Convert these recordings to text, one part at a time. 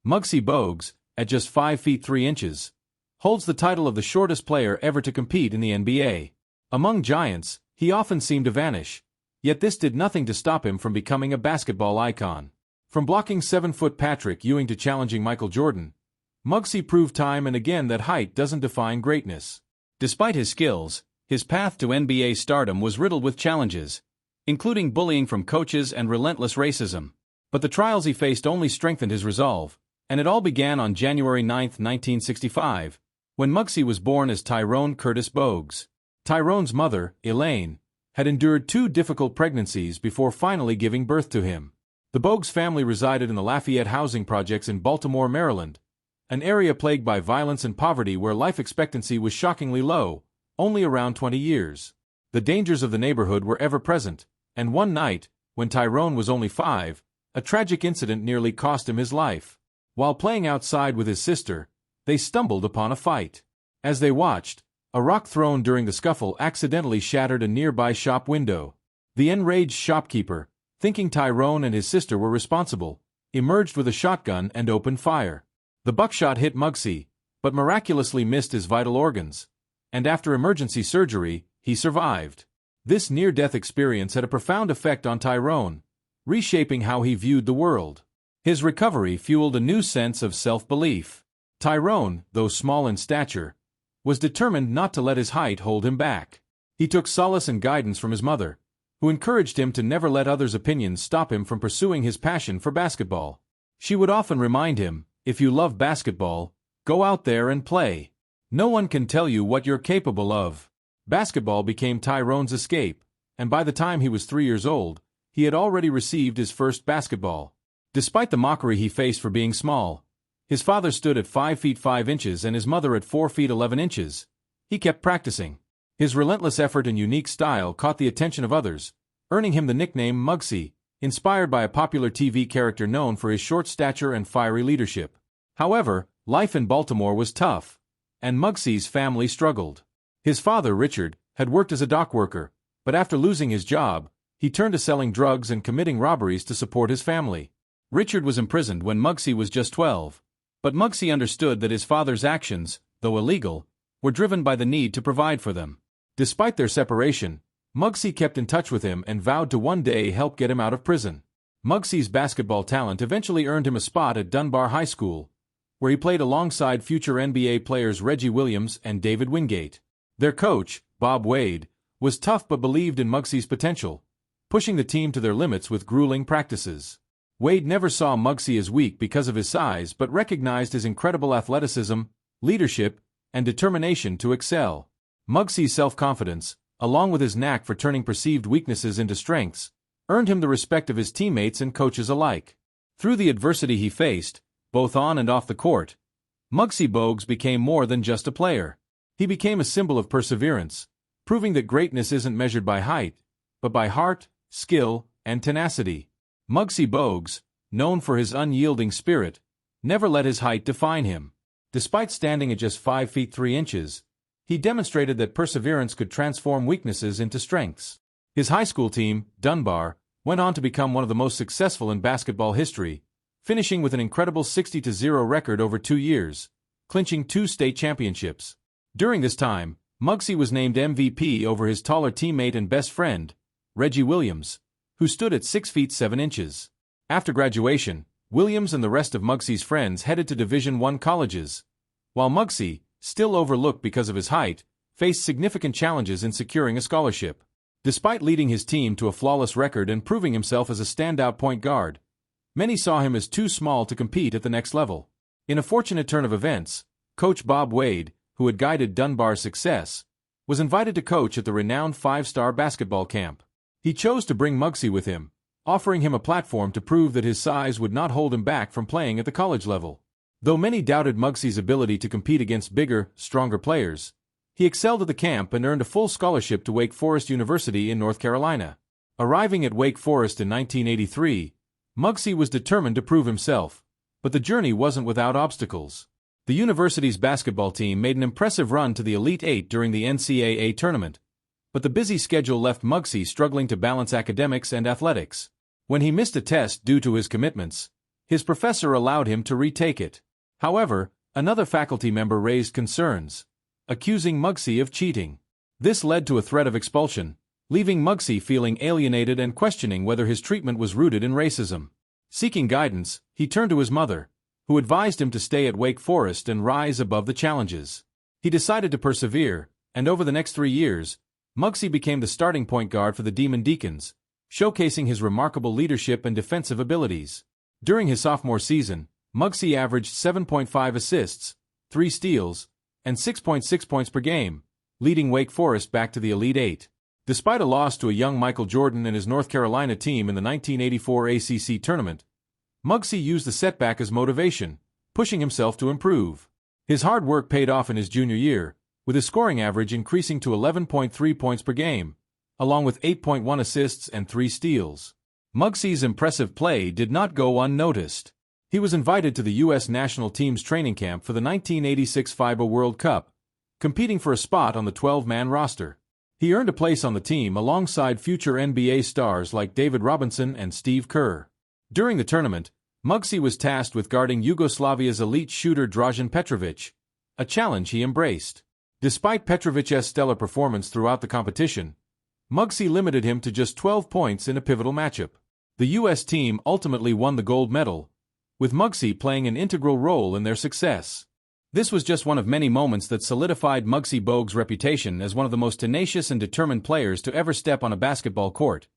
Muggsy Bogues, at just 5 feet 3 inches, holds the title of the shortest player ever to compete in the NBA. Among giants, he often seemed to vanish, yet this did nothing to stop him from becoming a basketball icon. From blocking 7-foot Patrick Ewing to challenging Michael Jordan, Muggsy proved time and again that height doesn't define greatness. Despite his skills, his path to NBA stardom was riddled with challenges, including bullying from coaches and relentless racism. But the trials he faced only strengthened his resolve, and it all began on January 9, 1965, when Muggsy was born as Tyrone Curtis Bogues. Tyrone's mother, Elaine, had endured 2 difficult pregnancies before finally giving birth to him. The Bogues family resided in the Lafayette housing projects in Baltimore, Maryland, an area plagued by violence and poverty where life expectancy was shockingly low, only around 20 years. The dangers of the neighborhood were ever present, and one night, when Tyrone was only 5, a tragic incident nearly cost him his life. While playing outside with his sister, they stumbled upon a fight. As they watched, a rock thrown during the scuffle accidentally shattered a nearby shop window. The enraged shopkeeper, thinking Tyrone and his sister were responsible, emerged with a shotgun and opened fire. The buckshot hit Muggsy, but miraculously missed his vital organs, and after emergency surgery, he survived. This near-death experience had a profound effect on Tyrone, reshaping how he viewed the world. His recovery fueled a new sense of self-belief. Tyrone, though small in stature, was determined not to let his height hold him back. He took solace and guidance from his mother, who encouraged him to never let others' opinions stop him from pursuing his passion for basketball. She would often remind him, "If you love basketball, go out there and play. No one can tell you what you're capable of." Basketball became Tyrone's escape, and by the time he was 3 years old, he had already received his first basketball. Despite the mockery he faced for being small, his father stood at 5 feet 5 inches and his mother at 4 feet 11 inches. He kept practicing. His relentless effort and unique style caught the attention of others, earning him the nickname Muggsy, inspired by a popular TV character known for his short stature and fiery leadership. However, life in Baltimore was tough, and Muggsy's family struggled. His father, Richard, had worked as a dock worker, but after losing his job, he turned to selling drugs and committing robberies to support his family. Richard was imprisoned when Muggsy was just 12, but Muggsy understood that his father's actions, though illegal, were driven by the need to provide for them. Despite their separation, Muggsy kept in touch with him and vowed to one day help get him out of prison. Muggsy's basketball talent eventually earned him a spot at Dunbar High School, where he played alongside future NBA players Reggie Williams and David Wingate. Their coach, Bob Wade, was tough but believed in Muggsy's potential, pushing the team to their limits with grueling practices. Wade never saw Muggsy as weak because of his size but recognized his incredible athleticism, leadership, and determination to excel. Muggsy's self-confidence, along with his knack for turning perceived weaknesses into strengths, earned him the respect of his teammates and coaches alike. Through the adversity he faced, both on and off the court, Muggsy Bogues became more than just a player. He became a symbol of perseverance, proving that greatness isn't measured by height, but by heart, skill, and tenacity. Muggsy Bogues, known for his unyielding spirit, never let his height define him. Despite standing at just 5 feet 3 inches, he demonstrated that perseverance could transform weaknesses into strengths. His high school team, Dunbar, went on to become one of the most successful in basketball history, finishing with an incredible 60-0 record over 2 years, clinching 2 state championships. During this time, Muggsy was named MVP over his taller teammate and best friend, Reggie Williams, who stood at 6 feet 7 inches. After graduation, Williams and the rest of Muggsy's friends headed to Division I colleges, while Muggsy, still overlooked because of his height, faced significant challenges in securing a scholarship. Despite leading his team to a flawless record and proving himself as a standout point guard, many saw him as too small to compete at the next level. In a fortunate turn of events, Coach Bob Wade, who had guided Dunbar's success, was invited to coach at the renowned 5-star basketball camp. He chose to bring Muggsy with him, offering him a platform to prove that his size would not hold him back from playing at the college level. Though many doubted Muggsy's ability to compete against bigger, stronger players, he excelled at the camp and earned a full scholarship to Wake Forest University in North Carolina. Arriving at Wake Forest in 1983, Muggsy was determined to prove himself, but the journey wasn't without obstacles. The university's basketball team made an impressive run to the Elite Eight during the NCAA tournament, but the busy schedule left Muggsy struggling to balance academics and athletics. When he missed a test due to his commitments, His professor allowed him to retake it. However, another faculty member raised concerns, accusing Muggsy of cheating. This led to a threat of expulsion, leaving Muggsy feeling alienated and questioning whether his treatment was rooted in racism. Seeking guidance, he turned to his mother, who advised him to stay at Wake Forest and rise above the challenges. He decided to persevere, and over the next 3 years, Muggsy became the starting point guard for the Demon Deacons, showcasing his remarkable leadership and defensive abilities. During his sophomore season, Muggsy averaged 7.5 assists, 3 steals, and 6.6 points per game, leading Wake Forest back to the Elite Eight. Despite a loss to a young Michael Jordan and his North Carolina team in the 1984 ACC tournament, Muggsy used the setback as motivation, pushing himself to improve. His hard work paid off in his junior year, with his scoring average increasing to 11.3 points per game, along with 8.1 assists and 3 steals. Muggsy's impressive play did not go unnoticed. He was invited to the U.S. national team's training camp for the 1986 FIBA World Cup, competing for a spot on the 12-man roster. He earned a place on the team alongside future NBA stars like David Robinson and Steve Kerr. During the tournament, Muggsy was tasked with guarding Yugoslavia's elite shooter Dražen Petrović, a challenge he embraced. Despite Petrovic's stellar performance throughout the competition, Muggsy limited him to just 12 points in a pivotal matchup. The U.S. team ultimately won the gold medal, with Muggsy playing an integral role in their success. This was just one of many moments that solidified Muggsy Bogues' reputation as one of the most tenacious and determined players to ever step on a basketball court,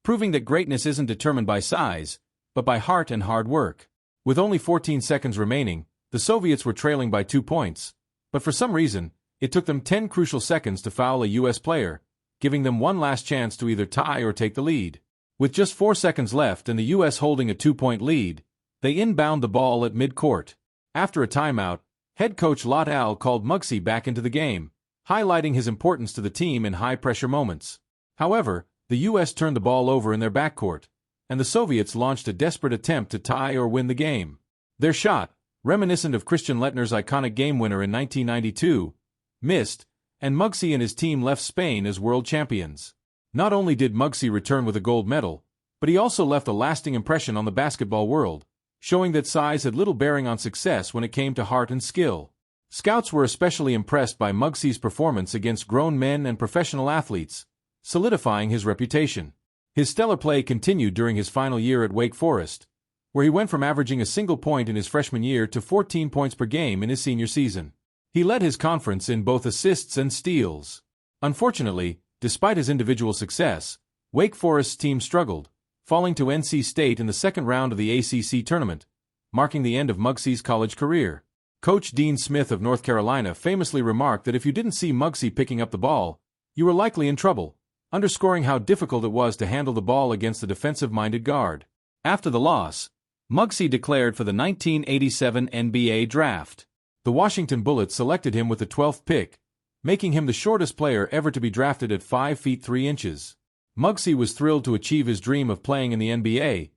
proving that greatness isn't determined by size, but by heart and hard work. With only 14 seconds remaining, the Soviets were trailing by 2 points, but for some reason, it took them 10 crucial seconds to foul a U.S. player, giving them one last chance to either tie or take the lead. With just 4 seconds left and the U.S. holding a 2-point lead, they inbound the ball at midcourt. After a timeout, head coach Lot Al called Muggsy back into the game, highlighting his importance to the team in high-pressure moments. However, the U.S. turned the ball over in their backcourt, and the Soviets launched a desperate attempt to tie or win the game. Their shot, reminiscent of Christian Leitner's iconic game winner in 1992, missed, and Muggsy and his team left Spain as world champions. Not only did Muggsy return with a gold medal, but he also left a lasting impression on the basketball world, showing that size had little bearing on success when it came to heart and skill. Scouts were especially impressed by Muggsy's performance against grown men and professional athletes, solidifying his reputation. His stellar play continued during his final year at Wake Forest, where he went from averaging a single point in his freshman year to 14 points per game in his senior season. He led his conference in both assists and steals. Unfortunately, despite his individual success, Wake Forest's team struggled, falling to NC State in the second round of the ACC tournament, marking the end of Muggsy's college career. Coach Dean Smith of North Carolina famously remarked that if you didn't see Muggsy picking up the ball, you were likely in trouble, underscoring how difficult it was to handle the ball against a defensive-minded guard. After the loss, Muggsy declared for the 1987 NBA draft. The Washington Bullets selected him with the 12th pick, making him the shortest player ever to be drafted at 5 feet 3 inches. Muggsy was thrilled to achieve his dream of playing in the NBA,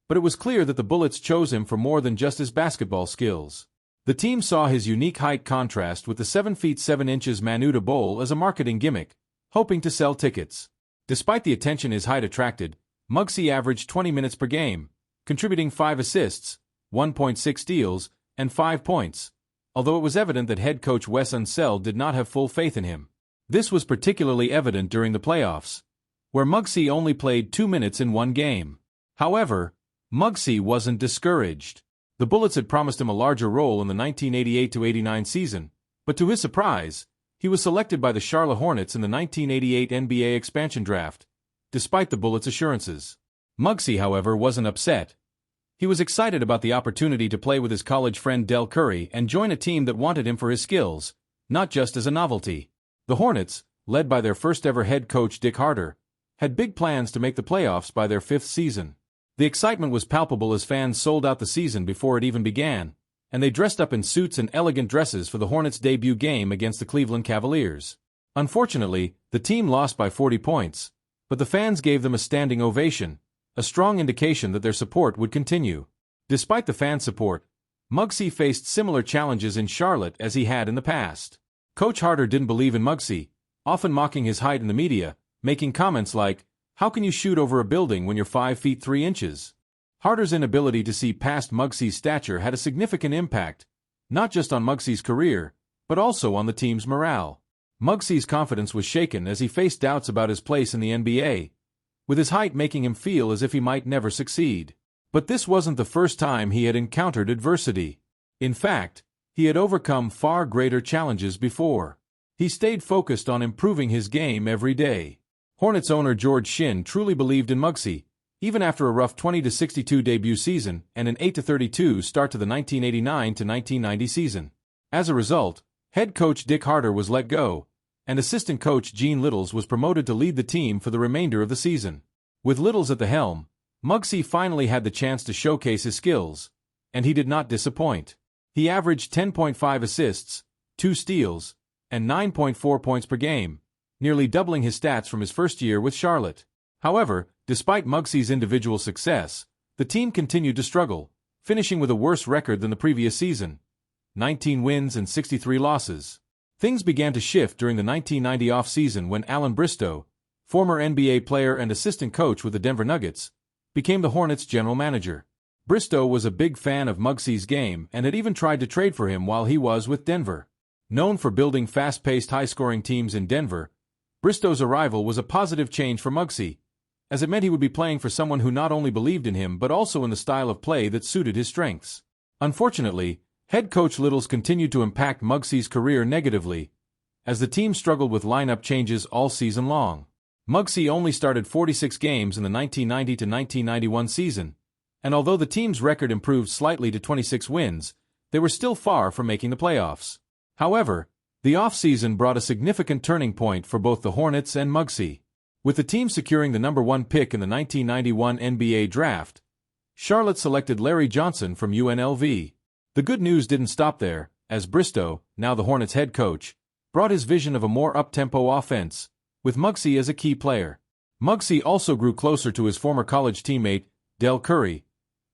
but it was clear that the Bullets chose him for more than just his basketball skills. The team saw his unique height contrast with the 7 feet 7 inches Manuta Bowl as a marketing gimmick, hoping to sell tickets. Despite the attention his height attracted, Muggsy averaged 20 minutes per game, contributing 5 assists, 1.6 steals, and 5 points, although it was evident that head coach Wes Unseld did not have full faith in him. This was particularly evident during the playoffs, where Muggsy only played 2 minutes in one game. However, Muggsy wasn't discouraged. The Bullets had promised him a larger role in the 1988-89 season, but to his surprise, he was selected by the Charlotte Hornets in the 1988 NBA expansion draft, despite the Bullets' assurances. Muggsy, however, wasn't upset. He was excited about the opportunity to play with his college friend Del Curry and join a team that wanted him for his skills, not just as a novelty. The Hornets, led by their first-ever head coach Dick Harter, had big plans to make the playoffs by their 5th season. The excitement was palpable as fans sold out the season before it even began, and they dressed up in suits and elegant dresses for the Hornets' debut game against the Cleveland Cavaliers. Unfortunately, the team lost by 40 points, but the fans gave them a standing ovation, a strong indication that their support would continue. Despite the fan support, Muggsy faced similar challenges in Charlotte as he had in the past. Coach Harter didn't believe in Muggsy, often mocking his height in the media, making comments like, "How can you shoot over a building when you're 5 feet 3 inches?" Harder's inability to see past Muggsy's stature had a significant impact, not just on Muggsy's career, but also on the team's morale. Muggsy's confidence was shaken as he faced doubts about his place in the NBA, with his height making him feel as if he might never succeed. But this wasn't the first time he had encountered adversity. In fact, he had overcome far greater challenges before. He stayed focused on improving his game every day. Hornets owner George Shinn truly believed in Muggsy, even after a rough 20-62 debut season and an 8-32 start to the 1989-1990 season. As a result, head coach Dick Harder was let go, and assistant coach Gene Littles was promoted to lead the team for the remainder of the season. With Littles at the helm, Muggsy finally had the chance to showcase his skills, and he did not disappoint. He averaged 10.5 assists, 2 steals, and 9.4 points per game, nearly doubling his stats from his first year with Charlotte. However, despite Muggsy's individual success, the team continued to struggle, finishing with a worse record than the previous season, 19 wins and 63 losses. Things began to shift during the 1990 offseason when Alan Bristow, former NBA player and assistant coach with the Denver Nuggets, became the Hornets' general manager. Bristow was a big fan of Muggsy's game and had even tried to trade for him while he was with Denver. Known for building fast-paced, high-scoring teams in Denver, Bristow's arrival was a positive change for Muggsy, as it meant he would be playing for someone who not only believed in him but also in the style of play that suited his strengths. Unfortunately, head coach Littles continued to impact Muggsy's career negatively, as the team struggled with lineup changes all season long. Muggsy only started 46 games in the 1990-1991 season, and although the team's record improved slightly to 26 wins, they were still far from making the playoffs. However, the offseason brought a significant turning point for both the Hornets and Muggsy. With the team securing the #1 pick in the 1991 NBA draft, Charlotte selected Larry Johnson from UNLV. The good news didn't stop there, as Bristow, now the Hornets head coach, brought his vision of a more up-tempo offense, with Muggsy as a key player. Muggsy also grew closer to his former college teammate, Del Curry,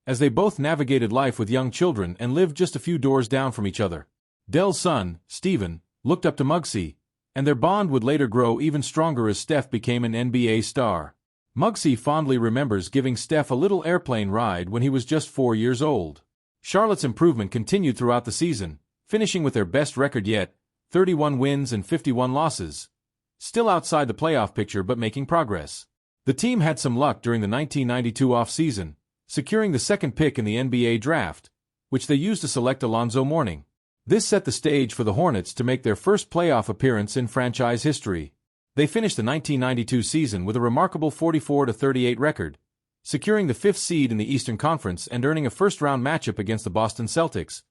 as they both navigated life with young children and lived just a few doors down from each other. Del's son, Steven, looked up to Muggsy, and their bond would later grow even stronger as Steph became an NBA star. Muggsy fondly remembers giving Steph a little airplane ride when he was just 4 years old. Charlotte's improvement continued throughout the season, finishing with their best record yet, 31 wins and 51 losses. Still outside the playoff picture but making progress. The team had some luck during the 1992 offseason, securing the second pick in the NBA draft, which they used to select Alonzo Mourning. This set the stage for the Hornets to make their first playoff appearance in franchise history. They finished the 1992 season with a remarkable 44-38 record, securing the 5th seed in the Eastern Conference and earning a first-round matchup against the Boston Celtics,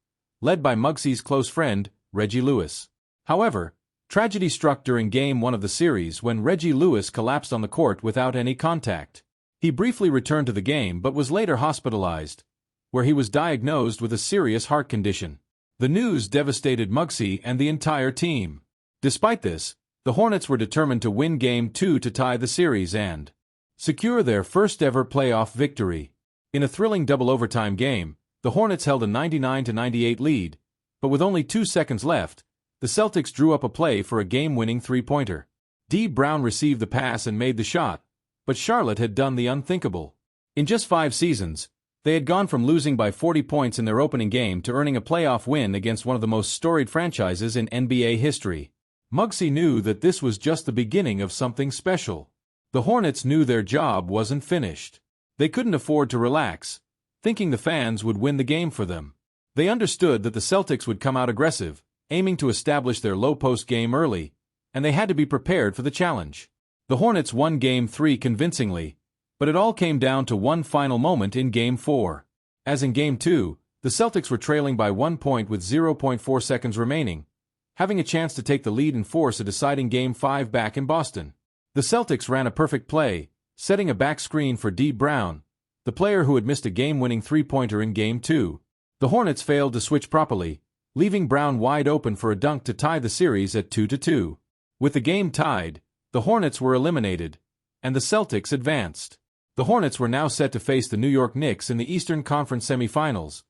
led by Muggsy's close friend, Reggie Lewis. However, tragedy struck during Game 1 of the series when Reggie Lewis collapsed on the court without any contact. He briefly returned to the game but was later hospitalized, where he was diagnosed with a serious heart condition. The news devastated Muggsy and the entire team. Despite this, the Hornets were determined to win Game 2 to tie the series and secure their first-ever playoff victory. In a thrilling double-overtime game, the Hornets held a 99-98 lead, but with only 2 seconds left, the Celtics drew up a play for a game-winning three-pointer. Dee Brown received the pass and made the shot, but Charlotte had done the unthinkable. In just 5 seasons, they had gone from losing by 40 points in their opening game to earning a playoff win against one of the most storied franchises in NBA history. Muggsy knew that this was just the beginning of something special. The Hornets knew their job wasn't finished. They couldn't afford to relax, thinking the fans would win the game for them. They understood that the Celtics would come out aggressive, aiming to establish their low-post game early, and they had to be prepared for the challenge. The Hornets won Game 3 convincingly, but it all came down to one final moment in Game 4. As in Game 2, the Celtics were trailing by 1 point with 0.4 seconds remaining, having a chance to take the lead and force a deciding Game 5 back in Boston. The Celtics ran a perfect play, setting a back screen for Dee Brown, the player who had missed a game-winning three-pointer in Game 2. The Hornets failed to switch properly, leaving Brown wide open for a dunk to tie the series at 2-2. With the game tied, the Hornets were eliminated, and the Celtics advanced. The Hornets were now set to face the New York Knicks in the Eastern Conference semifinals,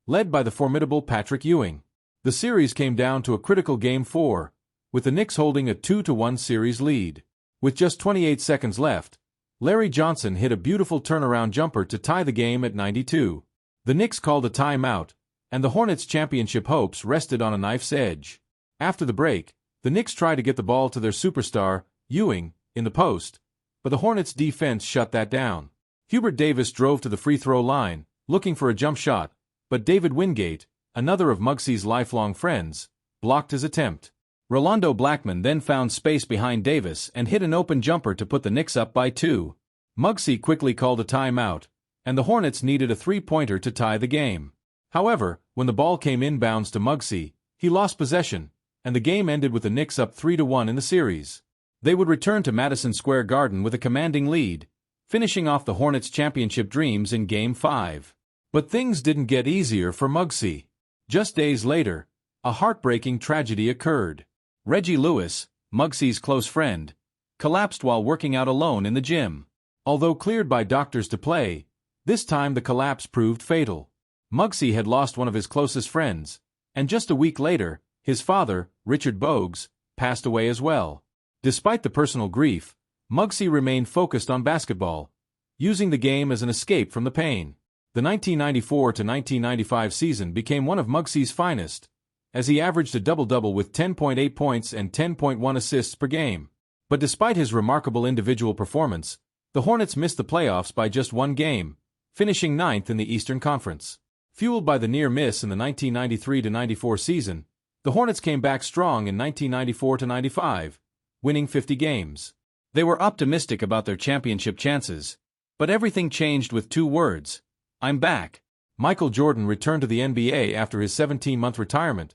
led by the formidable Patrick Ewing. The series came down to a critical Game 4, with the Knicks holding a 2-1 series lead. With just 28 seconds left, Larry Johnson hit a beautiful turnaround jumper to tie the game at 92. The Knicks called a timeout, and the Hornets' championship hopes rested on a knife's edge. After the break, the Knicks tried to get the ball to their superstar, Ewing, in the post, but the Hornets' defense shut that down. Hubert Davis drove to the free throw line, looking for a jump shot, but David Wingate, another of Muggsy's lifelong friends, blocked his attempt. Rolando Blackman then found space behind Davis and hit an open jumper to put the Knicks up by 2. Muggsy quickly called a timeout, and the Hornets needed a three-pointer to tie the game. However, when the ball came inbounds to Muggsy, he lost possession, and the game ended with the Knicks up 3-1 in the series. They would return to Madison Square Garden with a commanding lead, finishing off the Hornets' championship dreams in Game 5. But things didn't get easier for Muggsy. Just days later, a heartbreaking tragedy occurred. Reggie Lewis, Muggsy's close friend, collapsed while working out alone in the gym. Although cleared by doctors to play, this time the collapse proved fatal. Muggsy had lost one of his closest friends, and just a week later, his father, Richard Bogues, passed away as well. Despite the personal grief, Muggsy remained focused on basketball, using the game as an escape from the pain. The 1994-1995 season became one of Muggsy's finest, as he averaged a double-double with 10.8 points and 10.1 assists per game. But despite his remarkable individual performance, the Hornets missed the playoffs by just one game, finishing 9th in the Eastern Conference. Fueled by the near miss in the 1993-94 season, the Hornets came back strong in 1994-95, winning 50 games. They were optimistic about their championship chances, but everything changed with 2 words: "I'm back." Michael Jordan returned to the NBA after his 17-month retirement,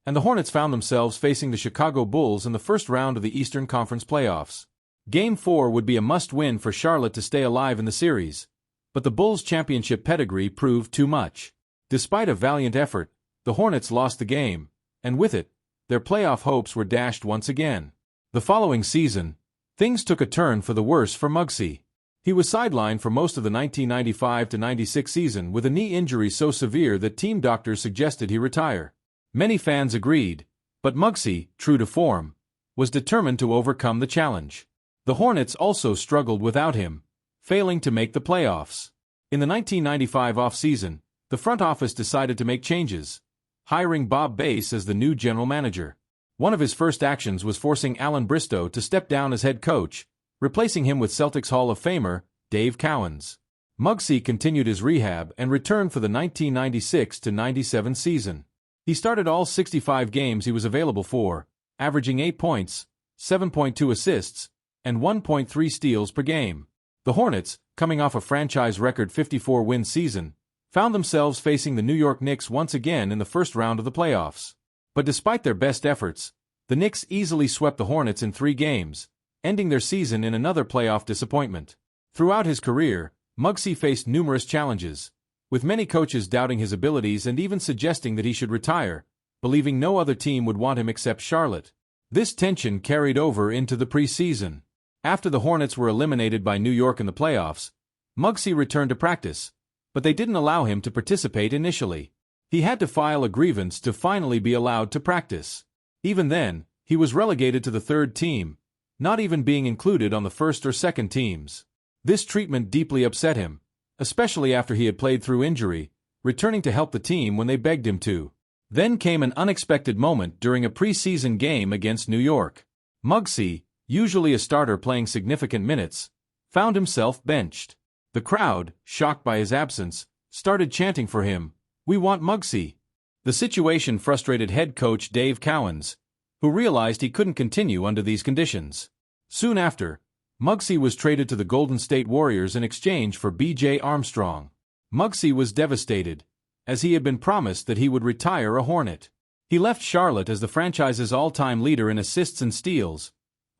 and the Hornets found themselves facing the Chicago Bulls in the first round of the Eastern Conference playoffs. Game 4 would be a must-win for Charlotte to stay alive in the series, but the Bulls' championship pedigree proved too much. Despite a valiant effort, the Hornets lost the game, and with it, their playoff hopes were dashed once again. The following season, things took a turn for the worse for Muggsy. He was sidelined for most of the 1995-96 season with a knee injury so severe that team doctors suggested he retire. Many fans agreed, but Muggsy, true to form, was determined to overcome the challenge. The Hornets also struggled without him, failing to make the playoffs. In the 1995 offseason, the front office decided to make changes, hiring Bob Bass as the new general manager. One of his first actions was forcing Alan Bristow to step down as head coach, replacing him with Celtics Hall of Famer Dave Cowens. Muggsy continued his rehab and returned for the 1996-97 season. He started all 65 games he was available for, averaging 8 points, 7.2 assists, and 1.3 steals per game. The Hornets, coming off a franchise record 54-win season, found themselves facing the New York Knicks once again in the first round of the playoffs. But despite their best efforts, the Knicks easily swept the Hornets in 3 games, ending their season in another playoff disappointment. Throughout his career, Muggsy faced numerous challenges, with many coaches doubting his abilities and even suggesting that he should retire, believing no other team would want him except Charlotte. This tension carried over into the preseason. After the Hornets were eliminated by New York in the playoffs, Muggsy returned to practice, but they didn't allow him to participate initially. He had to file a grievance to finally be allowed to practice. Even then, he was relegated to the 3rd team, not even being included on the 1st or 2nd teams. This treatment deeply upset him, especially after he had played through injury, returning to help the team when they begged him to. Then came an unexpected moment during a preseason game against New York. Muggsy, usually a starter playing significant minutes, found himself benched. The crowd, shocked by his absence, started chanting for him, "We want Muggsy." The situation frustrated head coach Dave Cowens, who realized he couldn't continue under these conditions. Soon after, Muggsy was traded to the Golden State Warriors in exchange for B.J. Armstrong. Muggsy was devastated, as he had been promised that he would retire a Hornet. He left Charlotte as the franchise's all-time leader in assists and steals,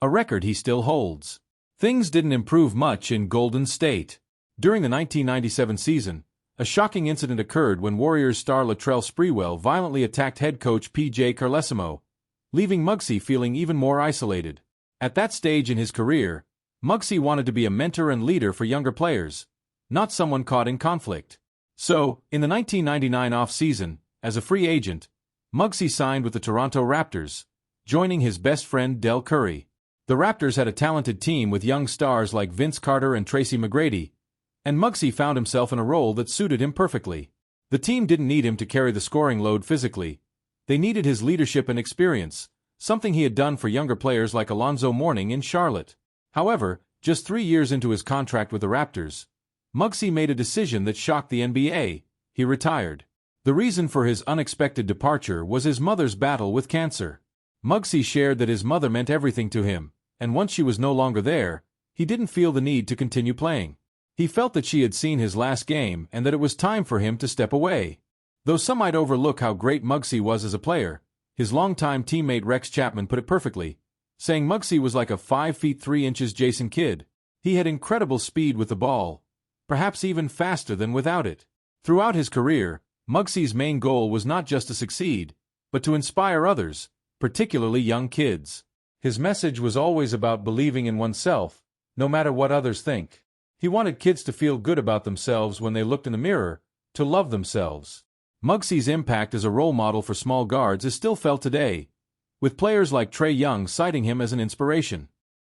a record he still holds. Things didn't improve much in Golden State. During the 1997 season, a shocking incident occurred when Warriors star Latrell Sprewell violently attacked head coach P.J. Carlesimo, leaving Muggsy feeling even more isolated. At that stage in his career, Muggsy wanted to be a mentor and leader for younger players, not someone caught in conflict. So, in the 1999 off-season, as a free agent, Muggsy signed with the Toronto Raptors, joining his best friend Del Curry. The Raptors had a talented team with young stars like Vince Carter and Tracy McGrady, and Muggsy found himself in a role that suited him perfectly. The team didn't need him to carry the scoring load physically. They needed his leadership and experience, something he had done for younger players like Alonzo Mourning in Charlotte. However, just 3 years into his contract with the Raptors, Muggsy made a decision that shocked the NBA. He retired. The reason for his unexpected departure was his mother's battle with cancer. Muggsy shared that his mother meant everything to him, and once she was no longer there, he didn't feel the need to continue playing. He felt that she had seen his last game and that it was time for him to step away. Though some might overlook how great Muggsy was as a player, his longtime teammate Rex Chapman put it perfectly, saying Muggsy was like a 5 feet 3 inches Jason Kidd. He had incredible speed with the ball, perhaps even faster than without it. Throughout his career, Muggsy's main goal was not just to succeed, but to inspire others, particularly young kids. His message was always about believing in oneself, no matter what others think. He wanted kids to feel good about themselves when they looked in the mirror, to love themselves. Muggsy's impact as a role model for small guards is still felt today, with players like Trae Young citing him as an inspiration.